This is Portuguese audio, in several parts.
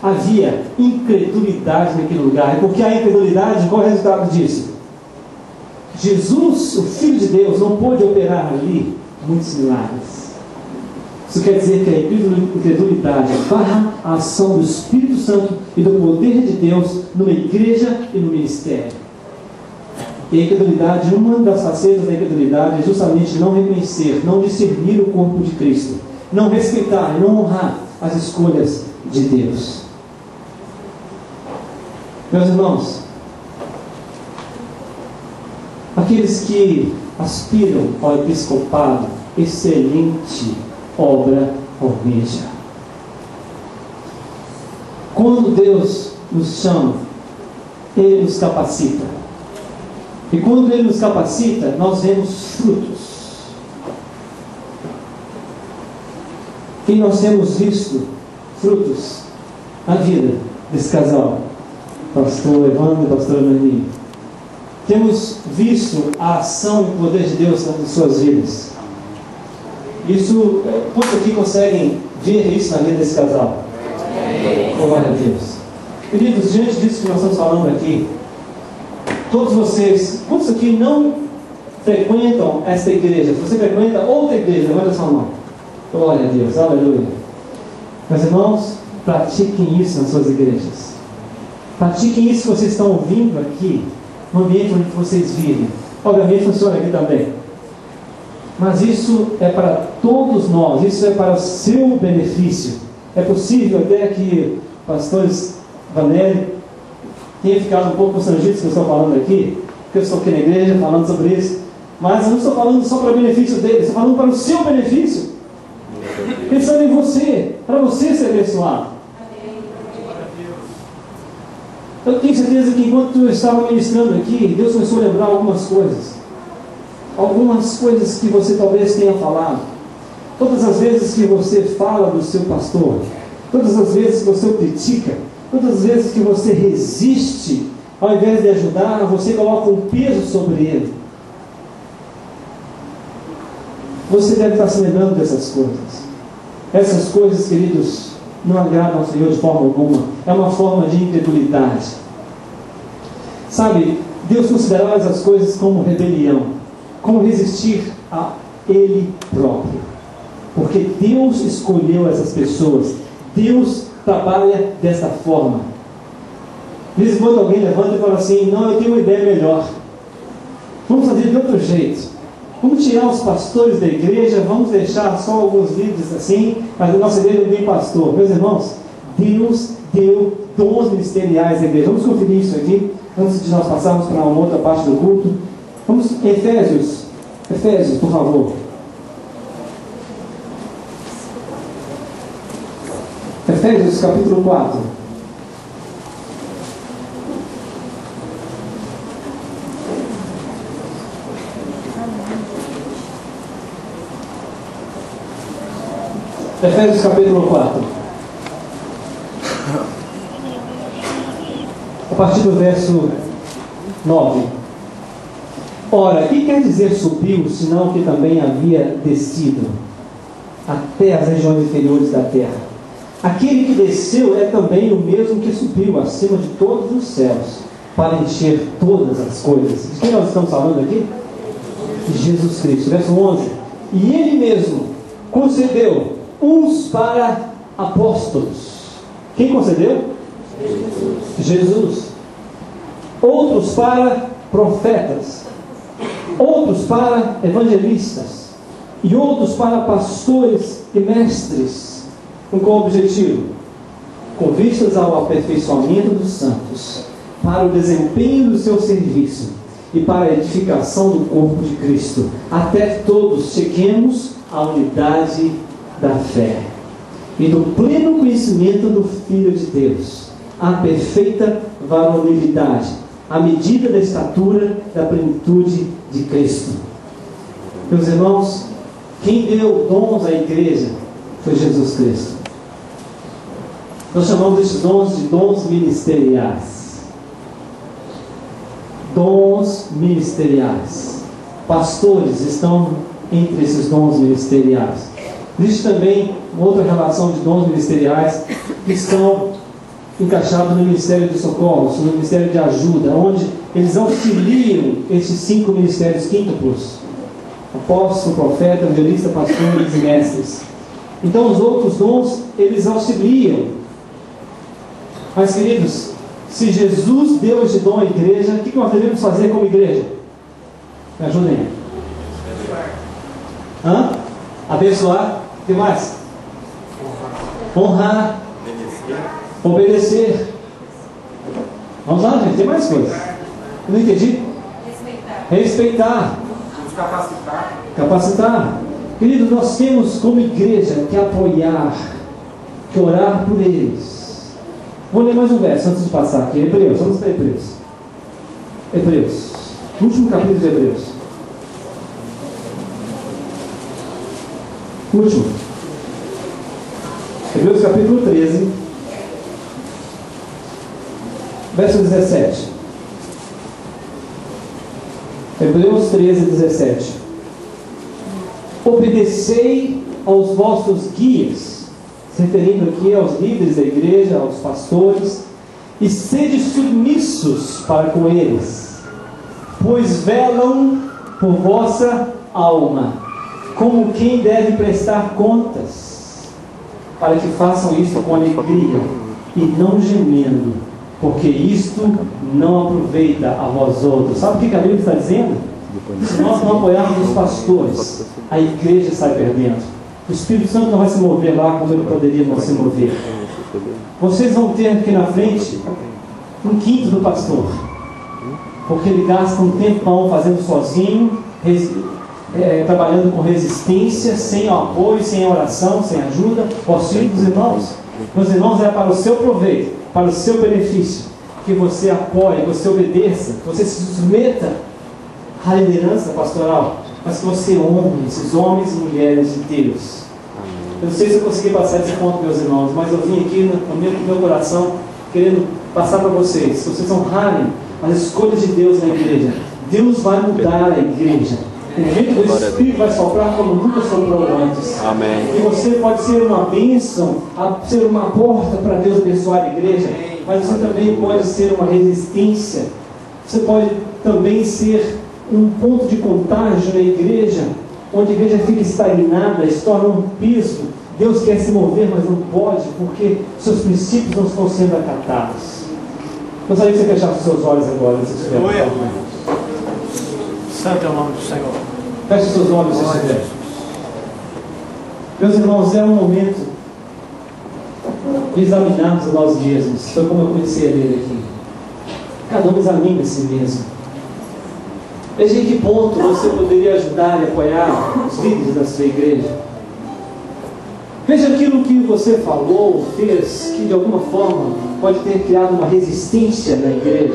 havia incredulidade naquele lugar. E porque há incredulidade, qual é o resultado disso? Jesus, o Filho de Deus, não pôde operar ali muitos milagres. Isso quer dizer que a incredulidade barra a ação do Espírito Santo e do poder de Deus numa igreja e no ministério. E a incredulidade, uma das facetas da incredulidade é justamente não reconhecer, não discernir o corpo de Cristo, não respeitar e não honrar as escolhas de Deus. Meus irmãos, aqueles que aspiram ao episcopado, excelente obra almeja. Quando Deus nos chama, Ele nos capacita. E quando Ele nos capacita, nós vemos frutos. E nós temos visto frutos na vida desse casal, pastor Evandro e pastora Nani. Temos visto a ação e o poder de Deus nas suas vidas. Isso, quantos aqui conseguem ver isso na vida desse casal? Glória a Deus. Queridos, diante disso que nós estamos falando aqui, todos vocês, quantos aqui não frequentam esta igreja? Se você frequenta outra igreja, levanta sua mão. Glória a Deus, aleluia. Meus irmãos, pratiquem isso nas suas igrejas. Pratiquem isso que vocês estão ouvindo aqui, no ambiente onde vocês vivem. Obviamente funciona aqui também. Mas isso é para todos nós, isso é para o seu benefício. É possível até que pastores Vanelli tenham ficado um pouco constrangidos que eu estou falando aqui, porque eu estou aqui na igreja falando sobre isso, mas eu não estou falando só para o benefício deles, estou falando para o seu benefício. Pensando em você, para você ser abençoado. Eu tenho certeza que enquanto eu estava ministrando aqui, Deus começou a lembrar algumas coisas que você talvez tenha falado. Todas as vezes que você fala do seu pastor, todas as vezes que você o critica, todas as vezes que você resiste, ao invés de ajudar, você coloca um peso sobre ele. Você deve estar se lembrando dessas coisas. Essas coisas, queridos, não agradam ao Senhor de forma alguma. É uma forma de incredulidade. Sabe, Deus considerava essas coisas como rebelião, como resistir a Ele próprio. Porque Deus escolheu essas pessoas. Deus trabalha desta forma. De vez em quando alguém levanta e fala assim: não, eu tenho uma ideia melhor. Vamos fazer de outro jeito. Vamos tirar os pastores da igreja, vamos deixar só alguns líderes assim, mas a nossa igreja não tem pastor. Meus irmãos, Deus deu dons ministeriais à igreja. Vamos conferir isso aqui, antes de nós passarmos para uma outra parte do culto. Vamos, Efésios, por favor. Efésios capítulo 4. Efésios capítulo 4. A partir do verso 9. Ora, que quer dizer subiu, senão que também havia descido até as regiões inferiores da terra? Aquele que desceu é também o mesmo que subiu acima de todos os céus, para encher todas as coisas. De quem nós estamos falando aqui? De Jesus Cristo. Verso 11. E Ele mesmo concedeu uns para apóstolos. Quem concedeu? Jesus. Outros para profetas. Outros para evangelistas. E outros para pastores e mestres. Com qual objetivo? Com vistas ao aperfeiçoamento dos santos, para o desempenho do seu serviço e para a edificação do corpo de Cristo, até que todos cheguemos à unidade da fé e do pleno conhecimento do Filho de Deus, à perfeita varonilidade, à medida da estatura da plenitude de Cristo. Meus irmãos, quem deu dons à igreja foi Jesus Cristo. Nós chamamos esses dons de dons ministeriais. Dons ministeriais. Pastores estão entre esses dons ministeriais. Existe também outra relação de dons ministeriais que são encaixado no Ministério de Socorros, no Ministério de Ajuda, onde eles auxiliam esses 5 ministérios quíntuplos: apóstolo, profeta, evangelista, pastores e mestres. Então os outros dons, eles auxiliam. Mas, queridos, se Jesus deu esse dom à igreja, o que nós devemos fazer como igreja? Me ajudem. Abençoar. O que mais? Honrar. Obedecer. Vamos lá, gente, tem mais coisas. Eu não entendi? Respeitar. Capacitar. Queridos, nós temos como igreja que apoiar, que orar por eles. Vou ler mais um verso antes de passar aqui. Hebreus, vamos para Hebreus. Hebreus, último capítulo de Hebreus. Último. Hebreus capítulo 13, verso 17. Hebreus 13, 17. Obedecei aos vossos guias, se referindo aqui aos líderes da igreja, aos pastores, e sede submissos para com eles, pois velam por vossa alma, como quem deve prestar contas, para que façam isso com alegria e não gemendo, porque isto não aproveita a vós outros. Sabe o que a Bíblia está dizendo? Se nós não apoiarmos os pastores, a igreja sai perdendo. O Espírito Santo não vai se mover lá como ele poderia não se mover. Vocês vão ter aqui na frente 1/5 do pastor, porque ele gasta um tempão fazendo sozinho, trabalhando com resistência, sem o apoio, sem a oração, sem a ajuda, o auxílio dos irmãos. Meus irmãos, é para o seu proveito, para o seu benefício, que você apoie, que você obedeça, que você se submeta à liderança pastoral, mas que você honre esses homens e mulheres de Deus. Eu não sei se eu consegui passar esse ponto, meus irmãos, mas eu vim aqui no meu coração querendo passar para vocês. Vocês honrarem as escolhas de Deus na igreja. Deus vai mudar a igreja. O vento do Espírito vai soprar como nunca soprou antes. Amém. E você pode ser uma bênção, ser uma porta para Deus abençoar a igreja, mas você também pode ser uma resistência. Você pode também ser um ponto de contágio na igreja, onde a igreja fica estagnada, se torna um peso. Deus quer se mover, mas não pode, porque seus princípios não estão sendo acatados. Gostaria que você fechasse os seus olhos agora, se estiver. Santo é o nome do Senhor. Feche os seus olhos, se estiver. Meus irmãos, é um momento de examinarmos a nós mesmos. Foi como eu comecei a ler aqui. Cada um examina a si mesmo. Veja em que ponto você poderia ajudar e apoiar os líderes da sua igreja. Veja aquilo que você falou, fez, que de alguma forma pode ter criado uma resistência na igreja.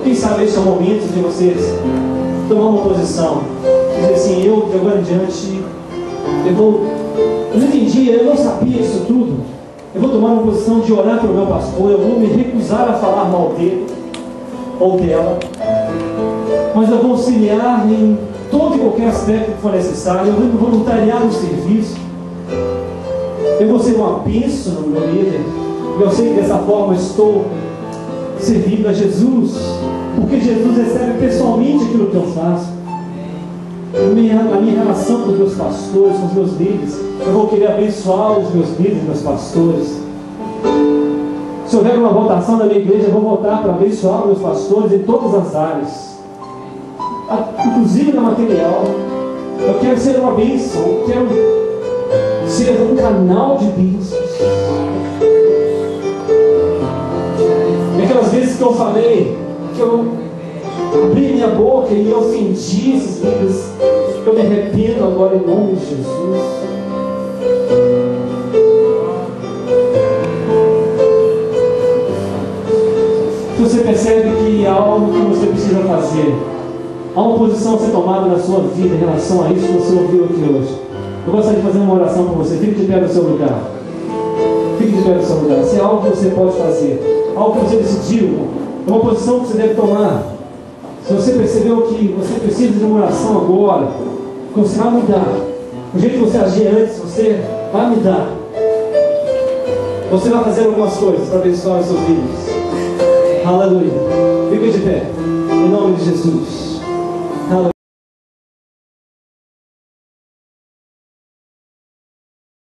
Quem sabe esse é o momento de vocês tomar uma posição, dizer assim: eu de agora em diante, eu não entendi, eu não sabia isso tudo, eu vou tomar uma posição de orar para o meu pastor, eu vou me recusar a falar mal dele ou dela, mas eu vou auxiliar em todo e qualquer aspecto que for necessário, eu vou me voluntariar no serviço, eu vou ser uma bênção no meu líder, e eu sei que dessa forma estou servindo a Jesus, porque Jesus recebe pessoalmente aquilo que eu faço. A minha relação com os meus pastores, com os meus líderes, eu vou querer abençoar os meus líderes, meus pastores. Se houver uma votação na minha igreja, eu vou votar para abençoar os meus pastores em todas as áreas, inclusive na material. Eu quero ser uma bênção, eu quero ser um canal de bênçãos. E aquelas vezes que eu falei, que eu abri minha boca e ofendi esses líderes, eu me arrependo agora em nome de Jesus. Você percebe que há algo que você precisa fazer, há uma posição a ser tomada na sua vida em relação a isso que você ouviu aqui hoje. Eu gostaria de fazer uma oração por você. Fique de pé no seu lugar. Fique de pé no seu lugar. Se é algo que você pode fazer, algo que você decidiu, é uma posição que você deve tomar. Se você percebeu que você precisa de uma oração agora, que você vai mudar, o jeito que você agia antes, você vai mudar. Você vai fazer algumas coisas para abençoar os seus filhos. Aleluia. Fique de pé. Em nome de Jesus.